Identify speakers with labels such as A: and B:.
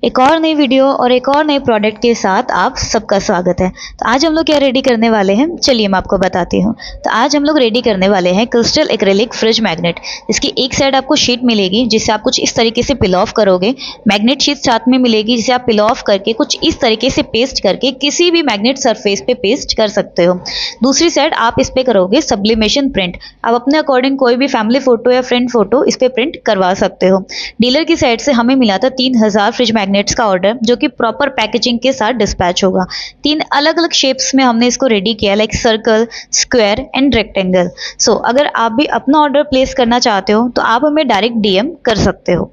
A: एक और नई वीडियो और एक और नए प्रोडक्ट के साथ आप सबका स्वागत है। तो आज हम लोग क्या रेडी करने वाले हैं, चलिए मैं आपको बताती हूँ। तो आज हम लोग रेडी करने वाले हैं क्रिस्टल एक्रेलिक फ्रिज मैग्नेट। इसकी एक साइड आपको शीट मिलेगी जिसे आप कुछ इस तरीके से पिल ऑफ करोगे। मैग्नेट शीट साथ में मिलेगी जिसे आप पिल ऑफ करके कुछ इस तरीके से पेस्ट करके किसी भी मैग्नेट सरफेस पे पेस्ट कर सकते हो। दूसरी साइड आप इस पे करोगे सब्लिमेशन प्रिंट। आप अपने अकॉर्डिंग कोई भी फैमिली फोटो या फ्रेंड फोटो इस पे प्रिंट करवा सकते हो। डीलर की साइड से हमें मिला था 3000 फ्रिज मैग्नेट्स का ऑर्डर, जो कि प्रॉपर पैकेजिंग के साथ डिस्पैच होगा। 3 अलग अलग शेप्स में हमने इसको रेडी किया, like circle, square and rectangle. So अगर आप भी अपना ऑर्डर प्लेस करना चाहते हो तो आप हमें डायरेक्ट डीएम कर सकते हो।